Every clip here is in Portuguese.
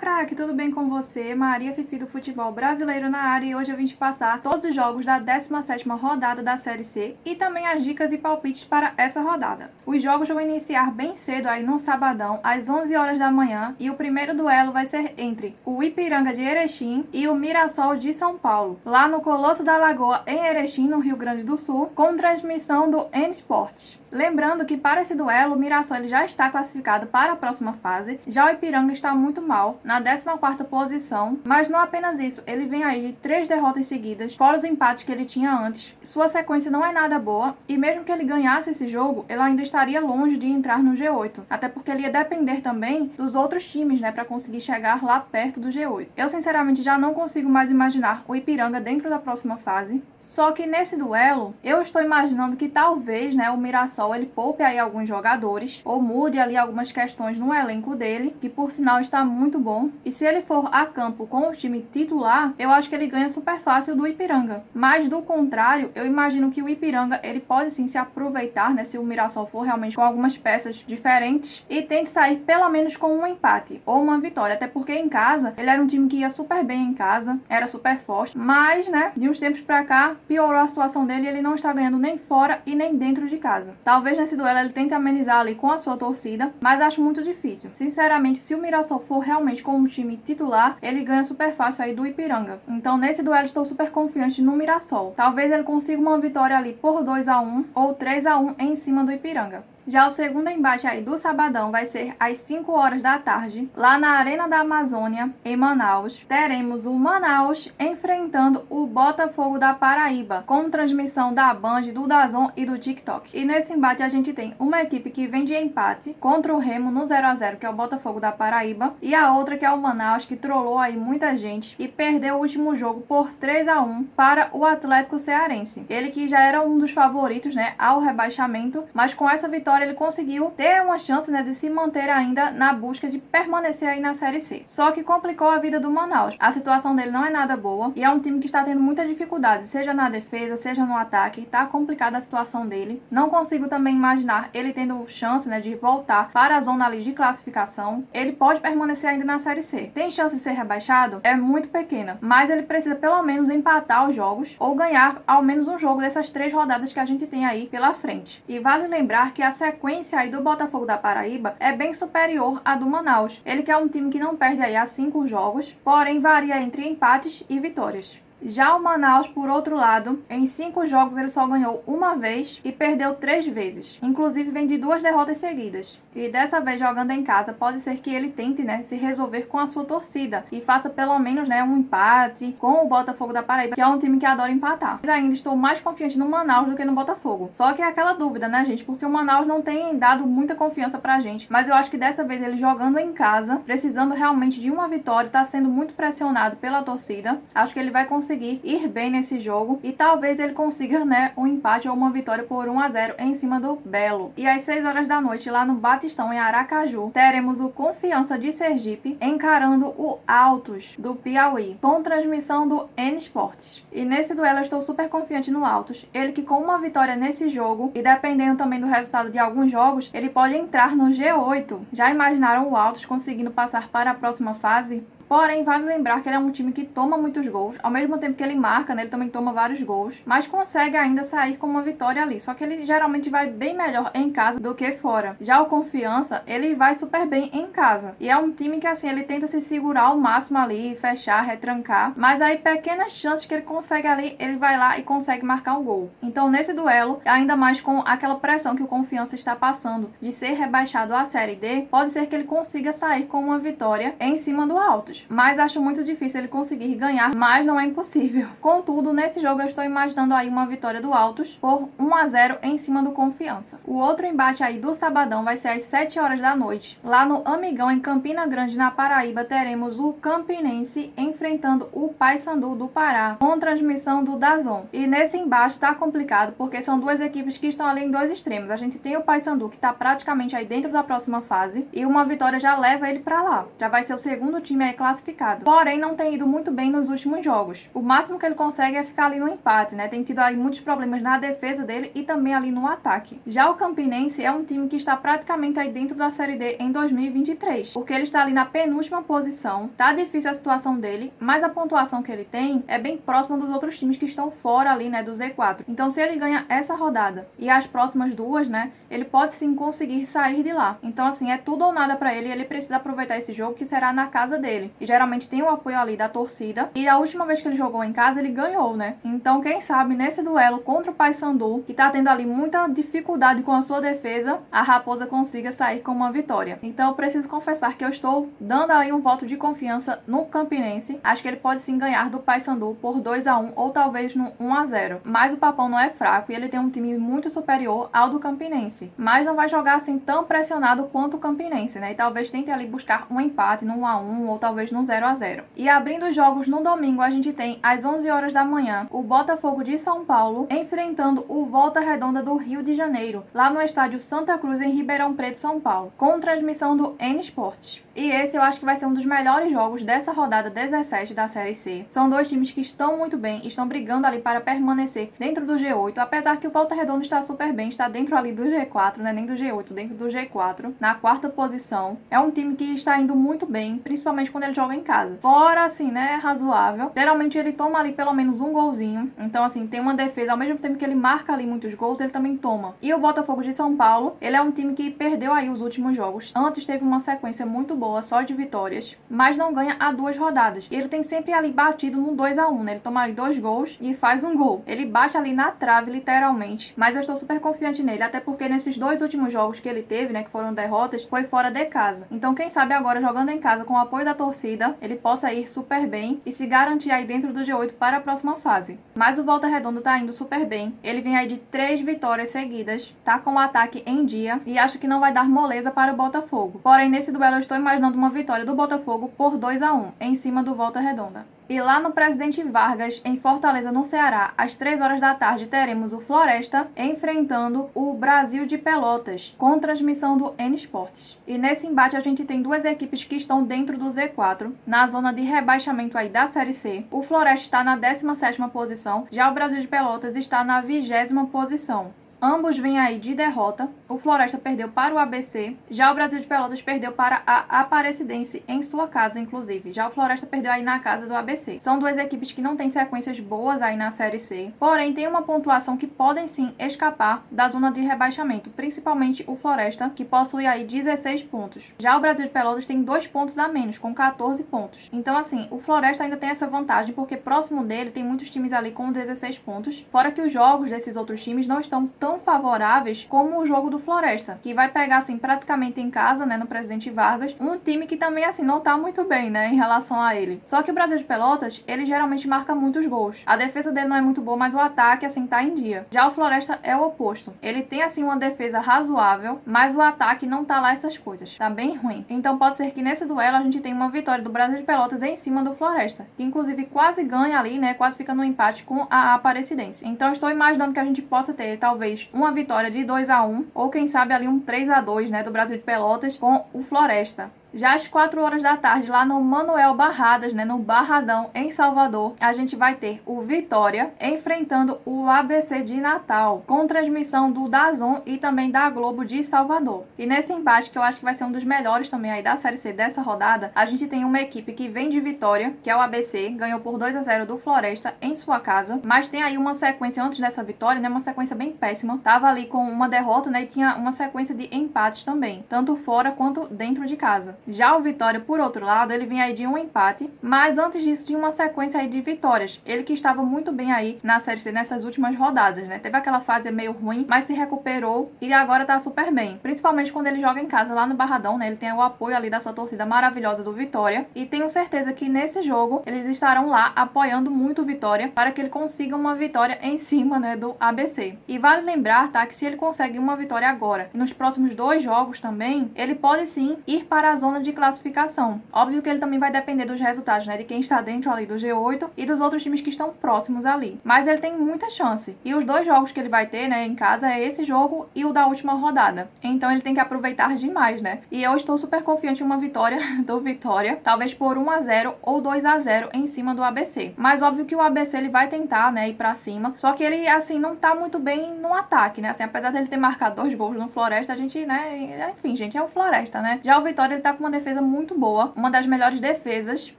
craque, tudo bem com você? Maria Fifi do futebol brasileiro na área e hoje eu vim te passar todos os jogos da 17ª rodada da Série C e também as dicas e palpites para essa rodada. Os jogos vão iniciar bem cedo aí no sabadão, às 11 horas da manhã, e o primeiro duelo vai ser entre o Ipiranga de Erechim e o Mirassol de São Paulo, lá no Colosso da Lagoa, em Erechim, no Rio Grande do Sul, com transmissão do N-Sport. Lembrando que para esse duelo, o Mirassol ele já está classificado para a próxima fase, já o Ipiranga está muito mal, na 14ª posição, mas não apenas isso, ele vem aí de 3 derrotas seguidas, fora os empates que ele tinha antes. Sua sequência não é nada boa, e mesmo que ele ganhasse esse jogo, ele ainda estaria longe de entrar no G8, até porque ele ia depender também dos outros times, para conseguir chegar lá perto do G8. Eu sinceramente já não consigo mais imaginar o Ipiranga dentro da próxima fase, só que nesse duelo, eu estou imaginando que talvez, o Mirassol ele poupe aí alguns jogadores, ou mude ali algumas questões no elenco dele, que por sinal está muito bom, e se ele for a campo com o time titular, eu acho que ele ganha super fácil do Ipiranga. Mas do contrário, eu imagino que o Ipiranga, ele pode sim se aproveitar, se o Mirassol for realmente com algumas peças diferentes, e tente sair pelo menos com um empate, ou uma vitória, até porque em casa, ele era um time que ia super bem em casa, era super forte, mas, de uns tempos pra cá, piorou a situação dele e ele não está ganhando nem fora e nem dentro de casa. Talvez nesse duelo ele tente amenizar ali com a sua torcida, mas acho muito difícil. Sinceramente, se o Mirassol for realmente com um time titular, ele ganha super fácil aí do Ipiranga. Então nesse duelo estou super confiante no Mirassol. Talvez ele consiga uma vitória ali por 2-1 ou 3-1 em cima do Ipiranga. Já o segundo embate aí do sabadão vai ser às 5 horas da tarde, lá na Arena da Amazônia, em Manaus. Teremos o Manaus enfrentando o Botafogo da Paraíba, com transmissão da Band, do DAZN e do TikTok. E nesse embate a gente tem uma equipe que vem de empate contra o Remo no 0-0, que é o Botafogo da Paraíba, e a outra que é o Manaus, que trollou aí muita gente e perdeu o último jogo por 3-1 para o Atlético Cearense. Ele que já era um dos favoritos, ao rebaixamento, mas com essa vitória ele conseguiu ter uma chance, de se manter ainda na busca de permanecer aí na Série C. Só que complicou a vida do Manaus. A situação dele não é nada boa e é um time que está tendo muita dificuldade, seja na defesa, seja no ataque. Tá complicada a situação dele. Não consigo também imaginar ele tendo chance, de voltar para a zona ali de classificação. Ele pode permanecer ainda na Série C. Tem chance de ser rebaixado? É muito pequena, mas ele precisa pelo menos empatar os jogos ou ganhar ao menos um jogo dessas 3 rodadas que a gente tem aí pela frente. E vale lembrar que a sequência aí do Botafogo da Paraíba é bem superior à do Manaus. Ele que é um time que não perde aí há 5 jogos, porém varia entre empates e vitórias. Já o Manaus, por outro lado, em 5 jogos ele só ganhou uma vez e perdeu 3 vezes. Inclusive vem de 2 derrotas seguidas. E dessa vez jogando em casa, pode ser que ele tente, se resolver com a sua torcida e faça pelo menos, um empate com o Botafogo da Paraíba, que é um time que adora empatar. Mas ainda estou mais confiante no Manaus do que no Botafogo. Só que é aquela dúvida, gente? Porque o Manaus não tem dado muita confiança pra gente. Mas eu acho que dessa vez ele jogando em casa, precisando realmente de uma vitória, tá sendo muito pressionado pela torcida. Acho que ele vai conseguir ir bem nesse jogo e talvez ele consiga, um empate ou uma vitória por 1-0 em cima do Belo. E às 6 horas da noite, lá no Batistão, em Aracaju, teremos o Confiança de Sergipe encarando o Altos do Piauí, com transmissão do N-Sports. E nesse duelo eu estou super confiante no Altos. Ele que com uma vitória nesse jogo, e dependendo também do resultado de alguns jogos, ele pode entrar no G8. Já imaginaram o Altos conseguindo passar para a próxima fase? Porém, vale lembrar que ele é um time que toma muitos gols, ao mesmo tempo que ele marca, ele também toma vários gols, mas consegue ainda sair com uma vitória ali. Só que ele geralmente vai bem melhor em casa do que fora. Já o Confiança, ele vai super bem em casa. E é um time que, ele tenta se segurar ao máximo ali, fechar, retrancar, mas aí pequenas chances que ele consegue ali, ele vai lá e consegue marcar um gol. Então, nesse duelo, ainda mais com aquela pressão que o Confiança está passando de ser rebaixado à Série D, pode ser que ele consiga sair com uma vitória em cima do Altos. Mas acho muito difícil ele conseguir ganhar, mas não é impossível. Contudo, nesse jogo eu estou imaginando aí uma vitória do Altos por 1-0 em cima do Confiança. O outro embate aí do sabadão vai ser às 7 horas da noite. Lá no Amigão, em Campina Grande, na Paraíba, teremos o Campinense enfrentando o Paysandu do Pará, com transmissão do DAZN. E nesse embate tá complicado, porque são 2 equipes que estão ali em 2 extremos. A gente tem o Paysandu, que tá praticamente aí dentro da próxima fase, e uma vitória já leva ele pra lá. Já vai ser o segundo time aí classificado classificado. Porém, não tem ido muito bem nos últimos jogos. O máximo que ele consegue é ficar ali no empate, né? Tem tido aí muitos problemas na defesa dele e também ali no ataque. Já o Campinense é um time que está praticamente aí dentro da Série D em 2023, porque ele está ali na penúltima posição. Tá difícil a situação dele, mas a pontuação que ele tem é bem próxima dos outros times que estão fora ali, né, do Z4. Então, se ele ganha essa rodada e as próximas duas, né, ele pode sim conseguir sair de lá. Então, assim, é tudo ou nada para ele. Ele precisa aproveitar esse jogo, que será na casa dele. E geralmente tem o apoio ali da torcida. E a última vez que ele jogou em casa, ele ganhou, né? Então, quem sabe, nesse duelo contra o Paysandu, que tá tendo ali muita dificuldade com a sua defesa, a Raposa consiga sair com uma vitória. Então, eu preciso confessar que eu estou dando aí um voto de confiança no Campinense. Acho que ele pode sim ganhar do Paysandu por 2-1 ou talvez no 1-0. Mas o Papão não é fraco e ele tem um time muito superior ao do Campinense. Mas não vai jogar assim tão pressionado quanto o Campinense, né? E talvez tente ali buscar um empate no 1-1 ou talvez no 0-0. E abrindo os jogos no domingo, a gente tem às 11 horas da manhã o Botafogo de São Paulo enfrentando o Volta Redonda do Rio de Janeiro, lá no estádio Santa Cruz, em Ribeirão Preto, São Paulo, com transmissão do N Esportes. E esse eu acho que vai ser um dos melhores jogos dessa rodada 17 da Série C. São dois times que estão muito bem, estão brigando ali para permanecer dentro do G8, apesar que o Volta Redonda está super bem, está dentro ali do G4, né? Nem do G8, dentro do G4, na quarta posição. É um time que está indo muito bem, principalmente quando ele joga em casa. Fora, assim, né, razoável. Geralmente ele toma ali pelo menos um golzinho. Então, assim, tem uma defesa, ao mesmo tempo que ele marca ali muitos gols, ele também toma. E o Botafogo de São Paulo, ele é um time que perdeu aí os últimos jogos. Antes teve uma sequência muito boa, só de vitórias, mas não ganha há 2 rodadas. E ele tem sempre ali batido no 2-1, né? Ele toma ali 2 gols e faz um gol. Ele bate ali na trave, literalmente. Mas eu estou super confiante nele, até porque nesses 2 últimos jogos que ele teve, né, que foram derrotas, foi fora de casa. Então, quem sabe agora, jogando em casa com o apoio da torcida, ele possa ir super bem e se garantir aí dentro do G8 para a próxima fase. Mas o Volta Redonda tá indo super bem. Ele vem aí de 3 vitórias seguidas, tá com o ataque em dia e acho que não vai dar moleza para o Botafogo. Porém, nesse duelo eu estou imaginando uma vitória do Botafogo por 2-1 em cima do Volta Redonda. E lá no Presidente Vargas, em Fortaleza, no Ceará, às 3 horas da tarde, teremos o Floresta enfrentando o Brasil de Pelotas, com transmissão do N Esportes. E nesse embate a gente tem 2 equipes que estão dentro do Z4, na zona de rebaixamento aí da Série C. O Floresta está na 17ª posição, já o Brasil de Pelotas está na 20ª posição. Ambos vêm aí de derrota. O Floresta perdeu para o ABC, já o Brasil de Pelotas perdeu para a Aparecidense em sua casa, inclusive. Já o Floresta perdeu aí na casa do ABC. São 2 equipes que não têm sequências boas aí na Série C, porém tem uma pontuação que podem sim escapar da zona de rebaixamento, principalmente o Floresta, que possui aí 16 pontos. Já o Brasil de Pelotas tem 2 pontos a menos, com 14 pontos. Então, assim, o Floresta ainda tem essa vantagem, porque próximo dele tem muitos times ali com 16 pontos, fora que os jogos desses outros times não estão tão favoráveis como o jogo do Floresta, que vai pegar assim praticamente em casa, né, no Presidente Vargas, um time que também assim não tá muito bem, né, em relação a ele. Só que o Brasil de Pelotas, ele geralmente marca muitos gols. A defesa dele não é muito boa, mas o ataque assim tá em dia. Já o Floresta é o oposto. Ele tem assim uma defesa razoável, mas o ataque não tá lá essas coisas. Tá bem ruim. Então pode ser que nesse duelo a gente tenha uma vitória do Brasil de Pelotas em cima do Floresta, que inclusive quase ganha ali, né, quase fica no empate com a Aparecidense. Então estou imaginando que a gente possa ter talvez uma vitória de 2-1 ou quem sabe ali um 3-2, né, do Brasil de Pelotas com o Floresta. Já às 4 horas da tarde, lá no Manuel Barradas, né, no Barradão, em Salvador, a gente vai ter o Vitória enfrentando o ABC de Natal, com transmissão do DAZN e também da Globo de Salvador. E nesse embate, que eu acho que vai ser um dos melhores também aí da Série C dessa rodada, a gente tem uma equipe que vem de vitória, que é o ABC, ganhou por 2-0 do Floresta em sua casa, mas tem aí uma sequência antes dessa vitória, né, uma sequência bem péssima. Tava ali com uma derrota, né, e tinha uma sequência de empates também, tanto fora quanto dentro de casa. Já o Vitória, por outro lado, ele vem aí de um empate, mas antes disso tinha uma sequência aí de vitórias. Ele que estava muito bem aí na Série C nessas últimas rodadas, né? Teve aquela fase meio ruim, mas se recuperou e agora tá super bem. Principalmente quando ele joga em casa lá no Barradão, né? Ele tem o apoio ali da sua torcida maravilhosa do Vitória e tenho certeza que nesse jogo eles estarão lá apoiando muito o Vitória para que ele consiga uma vitória em cima, né, do ABC. E vale lembrar, tá, que se ele consegue uma vitória agora e nos próximos 2 jogos também, ele pode sim ir para a zona zona de classificação. Óbvio que ele também vai depender dos resultados, né, de quem está dentro ali do G8 e dos outros times que estão próximos ali. Mas ele tem muita chance. E os 2 jogos que ele vai ter, né, em casa é esse jogo e o da última rodada. Então ele tem que aproveitar demais, né? E eu estou super confiante em uma vitória do Vitória, talvez por 1-0 ou 2-0 em cima do ABC. Mas óbvio que o ABC ele vai tentar, né, ir pra cima, só que ele, assim, não tá muito bem no ataque, né? Assim, apesar dele ter marcado 2 gols no Floresta, a gente, né, enfim, gente, é o Floresta, né? Já o Vitória, ele tá com uma defesa muito boa, uma das melhores defesas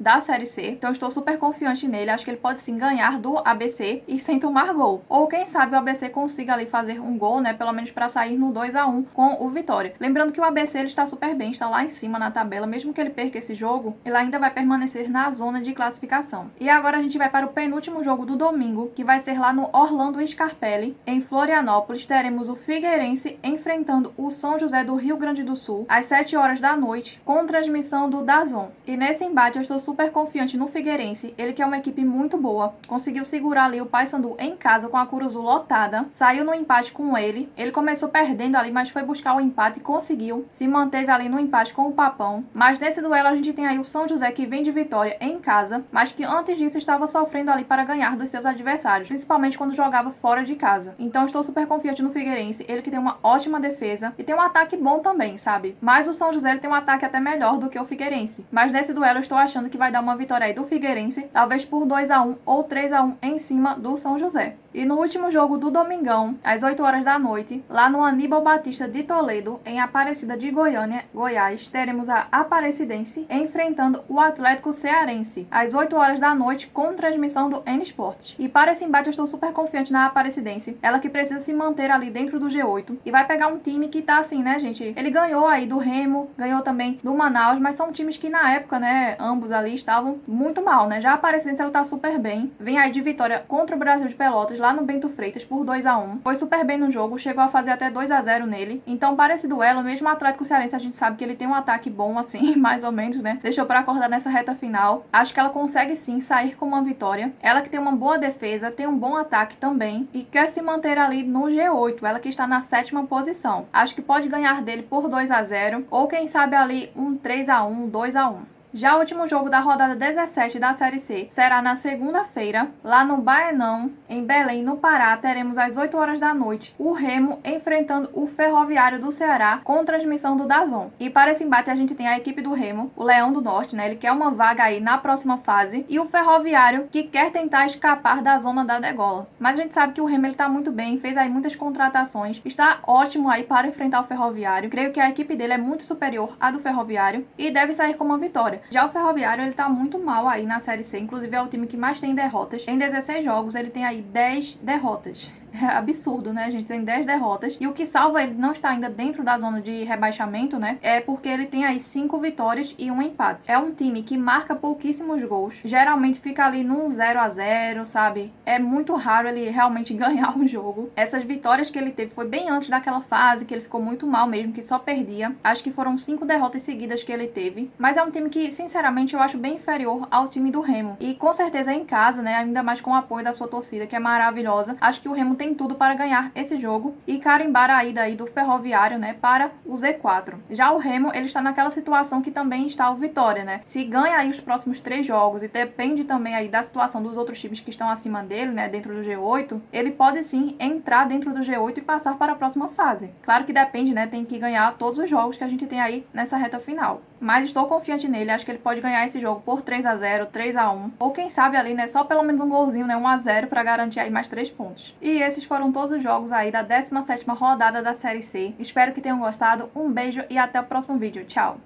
da Série C, então eu estou super confiante nele, acho que ele pode sim ganhar do ABC e sem tomar gol. Ou quem sabe o ABC consiga ali fazer um gol, né, pelo menos pra sair no 2-1 com o Vitória. Lembrando que o ABC, ele está super bem, está lá em cima na tabela, mesmo que ele perca esse jogo, ele ainda vai permanecer na zona de classificação. E agora a gente vai para o penúltimo jogo do domingo, que vai ser lá no Orlando Scarpelli, em Florianópolis. Teremos o Figueirense enfrentando o São José do Rio Grande do Sul, às 7 horas da noite, com transmissão do DAZN. E nesse embate eu estou super confiante no Figueirense, ele que é uma equipe muito boa, conseguiu segurar ali o Paysandu em casa com a Curuzu lotada, saiu no empate com ele começou perdendo ali, mas foi buscar o empate e conseguiu, se manteve ali no empate com o Papão. Mas nesse duelo a gente tem aí o São José, que vem de vitória em casa, mas que antes disso estava sofrendo ali para ganhar dos seus adversários, principalmente quando jogava fora de casa. Então estou super confiante no Figueirense, ele que tem uma ótima defesa e tem um ataque bom também, sabe? Mas o São José ele tem um ataque até melhor do que o Figueirense. Mas nesse duelo eu estou achando que vai dar uma vitória aí do Figueirense, talvez por 2-1 ou 3-1 em cima do São José. E no último jogo do domingão, às 8 horas da noite, lá no Aníbal Batista de Toledo, em Aparecida de Goiânia, Goiás, teremos a Aparecidense enfrentando o Atlético Cearense, às 8 horas da noite, com transmissão do N Sports. E para esse embate eu estou super confiante na Aparecidense, ela que precisa se manter ali dentro do G8, e vai pegar um time que tá assim, né, gente? Ele ganhou aí do Remo, ganhou também do Manaus, mas são times que na época, né, ambos ali estavam muito mal, né? Já a Aparecidense, ela tá super bem, vem aí de vitória contra o Brasil de Pelotas, lá no Bento Freitas, por 2-1. Foi super bem no jogo, chegou a fazer até 2-0 nele. Então, para esse duelo, mesmo o Atlético Cearense, a gente sabe que ele tem um ataque bom, assim, mais ou menos, né? Deixou para acordar nessa reta final. Acho que ela consegue, sim, sair com uma vitória. Ela que tem uma boa defesa, tem um bom ataque também e quer se manter ali no G8. Ela que está na 7ª posição. Acho que pode ganhar dele por 2-0 ou, quem sabe, ali um 3-1, 2-1. Já o último jogo da rodada 17 da Série C será na segunda-feira, lá no Baenão, em Belém, no Pará. Teremos às 8 horas da noite o Remo enfrentando o Ferroviário do Ceará, com transmissão do DAZN. E para esse embate a gente tem a equipe do Remo, o Leão do Norte, né? Ele quer uma vaga aí na próxima fase, e o Ferroviário, que quer tentar escapar da zona da degola. Mas a gente sabe que o Remo ele tá muito bem, fez aí muitas contratações, está ótimo aí para enfrentar o Ferroviário. Creio que a equipe dele é muito superior à do Ferroviário e deve sair com uma vitória. Já o Ferroviário, ele tá muito mal aí na Série C, inclusive é o time que mais tem derrotas. Em 16 jogos, ele tem aí 10 derrotas. É absurdo, né, gente? Tem 10 derrotas. E o que salva ele não estar ainda dentro da zona de rebaixamento, né? É porque ele tem aí 5 vitórias e um empate. É um time que marca pouquíssimos gols. Geralmente fica ali num 0-0, sabe? É muito raro ele realmente ganhar o jogo. Essas vitórias que ele teve foi bem antes daquela fase que ele ficou muito mal mesmo, que só perdia. Acho que foram 5 derrotas seguidas que ele teve. Mas é um time que, sinceramente, eu acho bem inferior ao time do Remo. E com certeza em casa, né? Ainda mais com o apoio da sua torcida, que é maravilhosa. Acho que o Remo tem tudo para ganhar esse jogo e carimbar a ida aí do Ferroviário, né, para o Z4. Já o Remo, ele está naquela situação que também está o Vitória, né? Se ganha aí os próximos 3 jogos e depende também aí da situação dos outros times que estão acima dele, né, dentro do G8, ele pode sim entrar dentro do G8 e passar para a próxima fase. Claro que depende, né, tem que ganhar todos os jogos que a gente tem aí nessa reta final. Mas estou confiante nele, acho que ele pode ganhar esse jogo por 3-0, 3-1, ou quem sabe ali, né, só pelo menos um golzinho, né, 1-0 para garantir aí mais 3 pontos. E esses foram todos os jogos aí da 17ª rodada da Série C. Espero que tenham gostado, um beijo e até o próximo vídeo. Tchau!